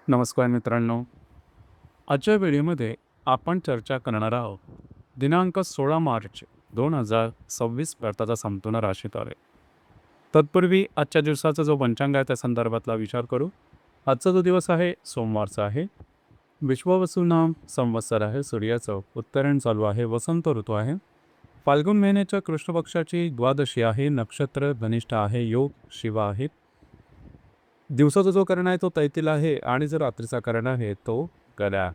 नमस्कार मित्रांनो. आजच्या व्हिडिओमध्ये आपण चर्चा करणार आहोत दिनांक 16 मार्च 2026 भारताचा संपूर्ण राशीत आहे. तत्पूर्वी आजच्या दिवसाचा जो पंचांग आहे त्या संदर्भातला विचार करू. आजचा जो दिवस आहे सोमवारचा आहे. विश्वावसुनाम संवत्सर आहे. सूर्याचं उत्तरायण चालू आहे. वसंत ऋतू आहे. फाल्गुन महिन्याच्या कृष्ण पक्षाची द्वादशी आहे. नक्षत्र धनिष्ठ आहे. योग शिवा आहे. दिवसाचा जो कर्ण आहे तो तैतील आहे आणि जो रात्रीचा कर्ण आहे तो गड्या.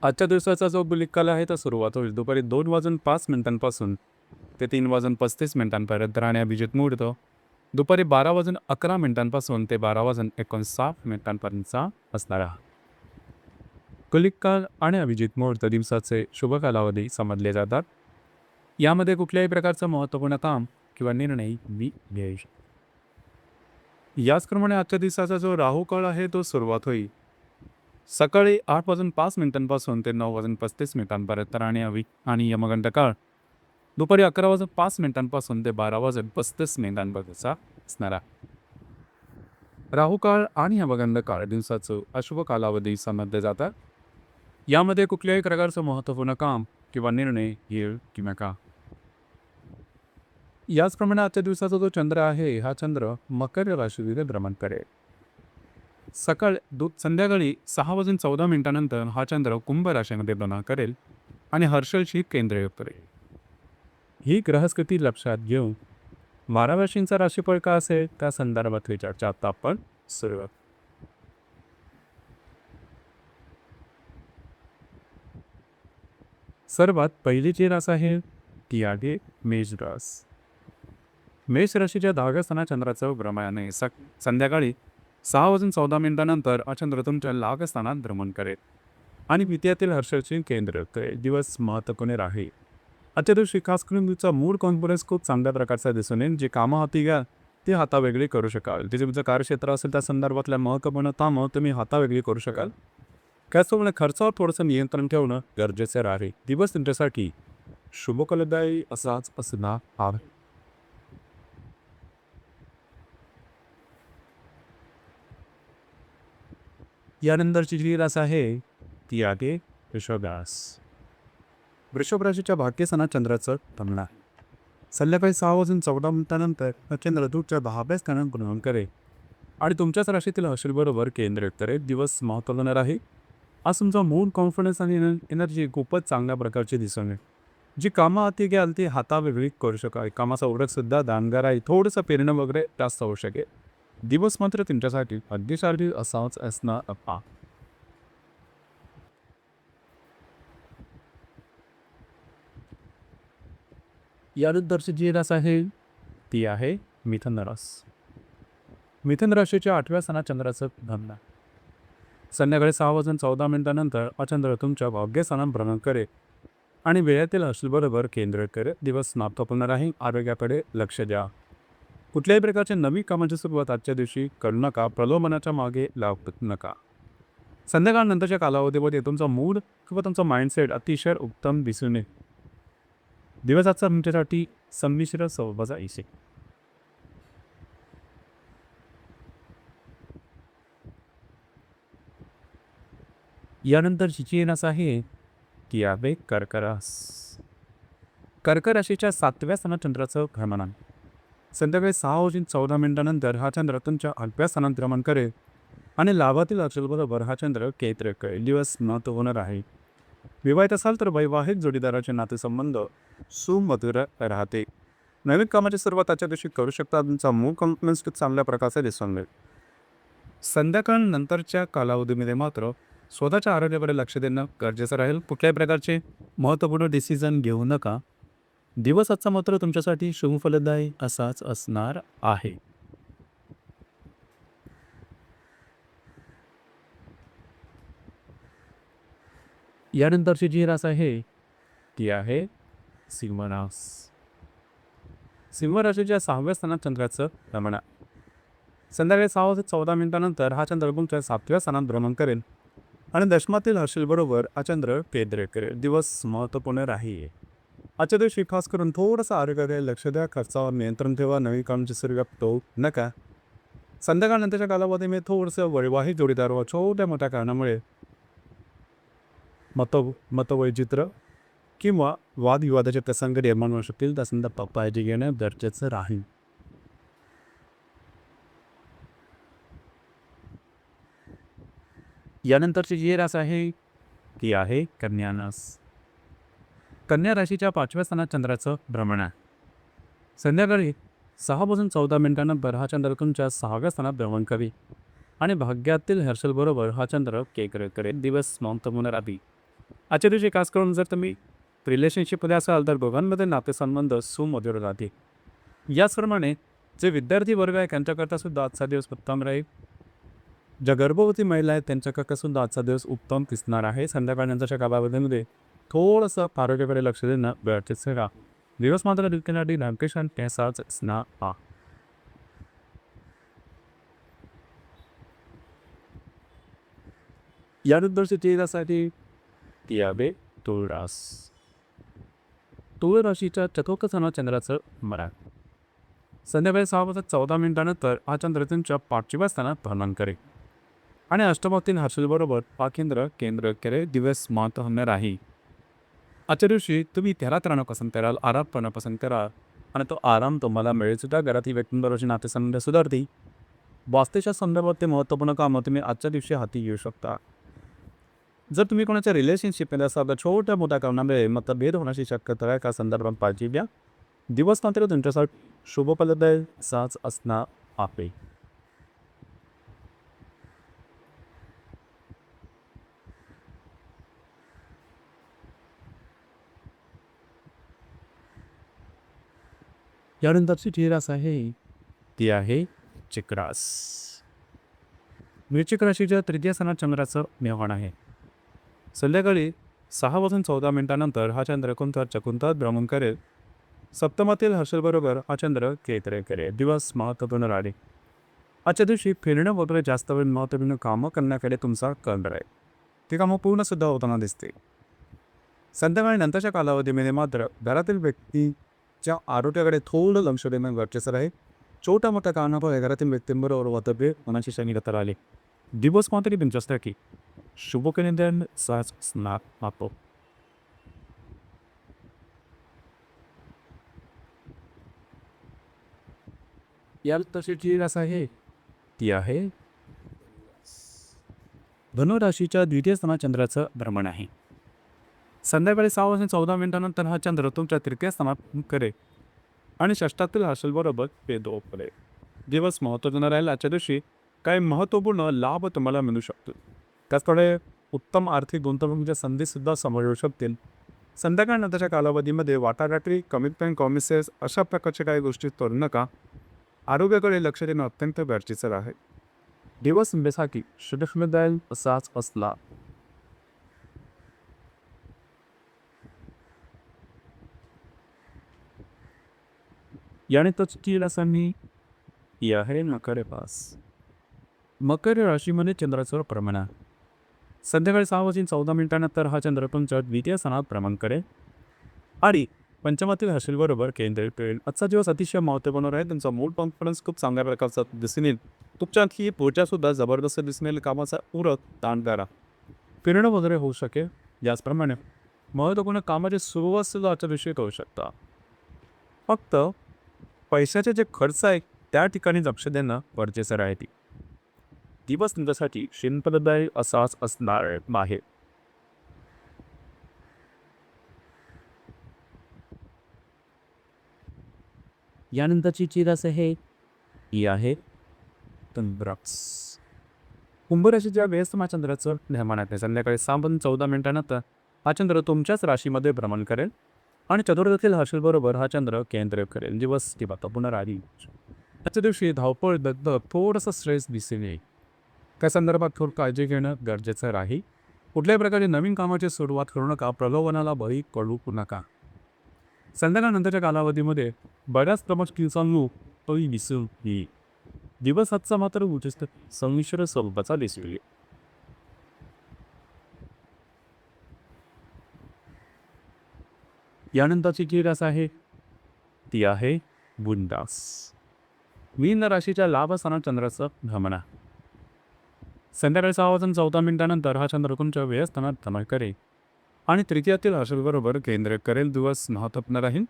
आजच्या दिवसाचा जो बुलिक आहे तो सुरुवात होईल दुपारी 2:05 ते 3:35 आणि अभिजित मुहूर्त दुपारी 12:11 ते 12:59 असणार आहे. कुलिक काळ आणि अभिजित मुहूर्त दिवसाचे शुभ कालावधी समजले जातात. यामध्ये कुठल्याही प्रकारचं महत्त्वपूर्ण काम किंवा निर्णय मी घेऊ. याचप्रमाणे आजच्या दिवसाचा जो राहू काळ आहे तो सुरुवात होईल सकाळी 8:05 ते 9:35 आणि यमगंड काळ दुपारी 11:05 ते 12:35 असणार आहे. राहू काळ आणि यमगंड काळ दिवसाचं अशुभ कालावधी समजले जातात. यामध्ये कुठल्याही प्रकारचं महत्त्वपूर्ण काम किंवा निर्णय घेऊ किंवा का. याचप्रमाणे आजच्या दिवसाचा जो चंद्र आहे हा चंद्र मकर राशीमध्ये भ्रमण करेल. संध्याकाळी 6:14 हा चंद्र कुंभ राशीमध्ये भ्रमण करेल आणि हर्षलशी केंद्रीय करेल. ही ग्रहस्थिती लक्षात घेऊन 12 राशींचा राशीफळ का असेल त्या संदर्भातली चर्चा आता आपण सुरुवात. सर्वात पहिली जी रास आहे ती आहे मेष रास. मेष राशीच्या 10व्या स्थानात चंद्राचं भ्रमण आहे. संध्याकाळी 6:14 हा चंद्र तुमच्या लाभ स्थानात भ्रमण करेल आणि द्वितीयातील हर्षाचे केंद्र करेल. दिवस महत्त्वपूर्ण राहील. आजच्या दिवशी खास करून तुमचा मूड कॉन्फिडन्स खूप चांगल्या प्रकारचा दिसून येईल. जे कामं हाती घ्या ते हातावेगळी करू शकाल. ते तुमचं कार्यक्षेत्र असेल त्या संदर्भातल्या महत्त्वपूर्ण कामं तुम्ही हातावेगळी करू शकाल. त्याचप्रमाणे खर्चावर थोडंसं नियंत्रण ठेवणं गरजेचं राहील. दिवस तुमच्यासाठी शुभफलदायी असाच असणार आहे. यानंतरची जी रास आहे ती आहे वृषभ रास. वृषभ राशीच्या भाग्यस्थानात चंद्राचं भ्रमण आहे. संध्याकाळी 6:14 हा चंद्र तुमच्या 10व्या स्थानात भ्रमण करेल आणि तुमच्याच राशीतील हर्षलबरोबर केंद्रित करेल. दिवस महत्त्वपूर्ण आहे. आज तुमचा मूड कॉन्फिडन्स आणि एनर्जी खूपच चांगल्या प्रकारची दिसून येईल. जी कामं हाती घ्याल ती हातावेगळी करू शकाल. कामाचा ओळखसुद्धा दानगार आहे. थोडंसं पेरणं वगैरे जास्त होऊ शकेल. दिवस मात्र तुमच्यासाठी अगदी शारीरिक असाच असणार आहे. यानंतरची जी रास आहे ती आहे मिथुन रास. मिथुन राशीच्या 8व्या स्थानात चंद्राचं भ्रमण. संध्याकाळी 6:14 हा चंद्र तुमच्या भाग्यस्थानात भ्रमण करेल आणि वेळातील हर्षलबरोबर केंद्रित करेल. दिवस समाप्तपूर्ण राहील. आरोग्याकडे लक्ष द्या. कुठल्याही प्रकारच्या नवीन कामाची सुरुवात आजच्या दिवशी करू नका. प्रलोभनाच्या मागे लागू नका. संध्याकाळनंतरच्या कालावधीमध्ये तुमचा मूड किंवा तुमचा माइंडसेट अतिशय उत्तम दिसून येईल. दिवस आजचा तुमच्यासाठी संमिश्र स्वभावाचा इसे. यानंतरची जी रास आहे ती आहे कर्क रास. कर्क राशीच्या 7व्या स्थानात चंद्राचं भ्रमण आहे. संध्याकाळी 6:14 हा चंद्र तुमच्या 8व्या स्थानात भ्रमण करेल आणि लाभातील हर्षलबरोबर हा चंद्र केंद्रित करेल. दिवस महत्त्वपूर्ण राहील. विवाहित असाल तर वैवाहिक जोडीदाराचे नातेसंबंध सुमधुर राहते. नवीन कामाची सुरुवात आजच्या दिवशी करू शकता. तुमचा मूड कॉन्फिडन्स खूप चांगल्या प्रकारचा दिसून येईल. संध्याकाळनंतरच्या कालावधीमध्ये मात्र स्वतःच्या आरोग्याकडे लक्ष देणं गरजेचं राहील. कुठल्याही प्रकारचे महत्त्वपूर्ण डिसिजन घेऊ नका. दिवस आजचा मात्र तुमच्यासाठी शुभफलदायी असाच असणार आहे. यानंतरची जी रास आहे ती आहे सिंह रास. सिंह राशीच्या 6व्या स्थानात चंद्राचं भ्रमण. संध्याकाळी 6:14 हा चंद्र तुमच्या 7व्या स्थानात भ्रमण करेल आणि दशमातील हर्षलबरोबर हा चंद्र केंद्रित करेल. दिवस महत्त्वपूर्ण राहील. आजच्या दिवशी खास करून थोडंसं आरोग्याकडे लक्ष द्या. खर्चावर नियंत्रण ठेवा. नवीन कामाची सुरुवात करू नका. संध्याकाळनंतरच्या कालावधीमध्ये थोडंसं वैवाहिक जोडीदार व छोट्या मोठ्या कारणामुळे मतवैचित्र किंवा वादविवादाचे प्रसंग निर्माण होऊ शकतील. त्या संदर्भात काळजी घेणं गरजेचं राहील. यानंतरची जी रास आहे ती आहे कन्या रास. कन्या राशीच्या 5व्या स्थानात चंद्राचं भ्रमण आहे. संध्याकाळी 6:14 हा चंद्र तुमच्या 6व्या स्थानात भ्रमण करेल आणि भाग्यातील हर्षलबरोबर हा चंद्र केकर करेल. दिवस महत्त्वपूर्ण राहतील. आजच्या दिवशी खास करून जर तुम्ही रिलेशनशिपमध्ये असाल तर दोघांमध्ये नातेसंबंध सुमधुर राहतील. याचप्रमाणे जे विद्यार्थी वर्ग आहे त्यांच्याकरता सुद्धा आजचा दिवस उत्तम राहील. ज्या गर्भवती महिला आहेत त्यांच्याकरता सुद्धा आजचा दिवस उत्तम दिसणार आहे. संध्याकाळनंतरच्या कालावधीमध्ये थोडंसं आरोग्याकडे लक्ष देणं गरजेचं राहा. दिवस मात्र दिवसासाठी रामकृष्ण त्याचाच स्ना हा. यानंतरची तेरासाठी ती आहे तुळ रास. तुळ राशीच्या चतुर्थ स्थानात चंद्राचं भ्रमण. संध्याकाळी 6:14 हा चंद्र तुमच्या 5व्या स्थानात भ्रमण करेल आणि अष्टमातील हर्षलबरोबर हा केंद्र करेल. दिवस महत्त्वपूर्ण राहील. आजच्या दिवशी तुम्ही घरात राहणं पसंत कराल, आराम करणं पसंत कराल आणि तो आराम तुम्हाला मिळेल सुद्धा. घरातील व्यक्तींबरोबरचे नातेसंबंध सुधारतील. वास्तूच्या संदर्भात ते महत्त्वपूर्ण कामं तुम्ही आजच्या दिवशी हाती घेऊ शकता. जर तुम्ही कोणाच्या रिलेशनशिपमध्ये असाल तर छोट्या मोठ्या कारणामुळे मतभेद होण्याची शक्यता आहे. त्या संदर्भात काळजी घ्या. दिवस मात्र तुमच्यासाठी शुभफलद असाच असणार आहे. यानंतरची जी रास आहे ती आहे वृश्चिक रास. वृश्चिक राशीच्या तृतीय स्थानात चंद्राचं निर्माण आहे. संध्याकाळी 6:14 हा चंद्र चकुंतात भ्रमण करेल. सप्तमातील हर्षलबरोबर हा चंद्र केंद्र करेल. दिवस महत्त्वपूर्ण राहील. आजच्या दिवशी फिरणं वगैरे जास्त वेळ महत्त्वपूर्ण कामं करण्याकडे तुमचा कल राहील. ती कामं पूर्णसुद्धा होताना दिसते. संध्याकाळी नंतरच्या कालावधीमध्ये मात्र घरातील व्यक्तीच्या आरोग्याकडे थोडं लक्ष देणं गरजेचं राहील. छोट्या मोठ्या कारणामुळे घरातील व्यक्तींबरोबर मतभेद होण्याची शक्यता राहिली. दिवस मात्र तुमच्यासाठी शुभकनिधन सहज असणार आहे. यानंतरची जी रास आहे ती आहे धनुराशीच्या द्वितीय स्थानात चंद्राचं भ्रमण आहे. संध्याकाळी 6:14 हा चंद्र तुमच्या तृतीय स्थानात करेल आणि षष्ठातील हर्षलबरोबर भेदो करेल. दिवस महत्त्वपूर्ण राहील. आजच्या दिवशी काही महत्त्वपूर्ण लाभ तुम्हाला मिळू शकतो. त्याचकडे उत्तम आर्थिक गुंतवणुकीच्या संधीसुद्धा समोर येऊ शकतील. संध्याकाळनंतरच्या कालावधीमध्ये वाटाघाटी कमिटमेंट कॉमिसेस अशा प्रकारच्या काही गोष्टी करू नका. आरोग्याकडे लक्ष देणं अत्यंत गरजेचं राहील. दिवस तुमच्यासाठी शुभदायक असाच असला. यानंतरची रासांनी ही आहे मकर रास. मकर राशीमध्ये चंद्राचं भ्रमण आहे. संध्याकाळी 6:14 हा चंद्र तुमच्या द्वितीय स्थानात भ्रमण करेल आणि पंचमातील हर्षलबरोबर केंद्रित करेल. आजचा दिवस अतिशय महत्त्वपूर्ण राहील. तुमचा मूड कॉन्फिडन्स खूप चांगल्या प्रकारचा दिसून येईल. तुमच्यात ही ऊर्जासुद्धा जबरदस्त दिसून येईल. कामाचा उरक ताण करा. फिरणं वगैरे होऊ शकेल. याचप्रमाणे महत्त्वपूर्ण कामाची सुरुवातसुद्धा आजच्या दिवशी करू शकता. फक्त पैशाचे जे खर्च आहे त्या ठिकाणी लक्ष देणं गरजेचं राहते. दिवस तुमच्यासाठी शिंपदायक असाच असणार आहे. यानंतरची जी रास आहे ही आहे तंद्राक्ष. कुंभराशीच्या व्यस्तमा चंद्राचं निर्माण आहे. संध्याकाळी 6:14 हा चंद्र तुमच्याच राशीमध्ये भ्रमण करेल आणि चतुर्थातील हर्षलबरोबर हा चंद्र केंद्र करेल. दिवस ती पुन्हा राहील. आजच्या दिवशी धावपळ दगदग थोडंसं स्ट्रेस दिसून येईल. त्या संदर्भात थोडं काळजी घेणं गरजेचं राहील. कुठल्याही प्रकारे नवीन कामाची सुरुवात करू नका. प्रलोभनाला बळी पडू नका. संध्याकाळनंतरच्या कालावधीमध्ये बऱ्याच प्रमुख किल्सांनो तोही दिसून येईल. दिवस आजचा मात्र उच्च संमिश्र स्वरूपाचा दिसून येईल. यानंतरची जी रास आहे ती आहे बुध रास. मीन राशीच्या लाभस्थानात चंद्राचं भ्रमण आहे. संध्याकाळी 6:14 हा चंद्र तुमच्या व्ययस्थानात भ्रमण करेल आणि तृतीयातील राशीबरोबर केंद्र करेल. दिवस महत्त्वपूर्ण राहील.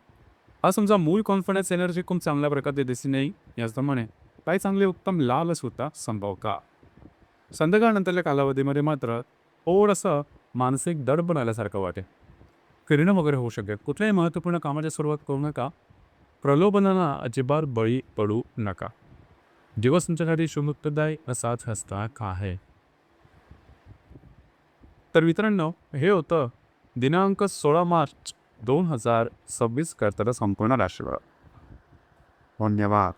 आज तुमचा मूळ कॉन्फिडन्स एनर्जी खूप चांगल्या प्रकारे दिसून येईल. याचप्रमाणे काही चांगले उत्तम लाभ सुद्धा संभव का. संध्याकाळनंतरच्या कालावधीमध्ये मात्र थोडंसं मानसिक दडपण आल्यासारखं वाटेल. फिरणं वगैरे होऊ शकेल. कुठल्याही महत्त्वपूर्ण कामाची सुरुवात करू नका. प्रलोभनाला अजिबात बळी पडू नका. दिवस तुमच्यासाठी शुभदायी असाच हसता का आहे. तर मित्रांनो, हे होतं दिनांक 16 मार्च 2026 करताना संपूर्ण राशीवर. धन्यवाद.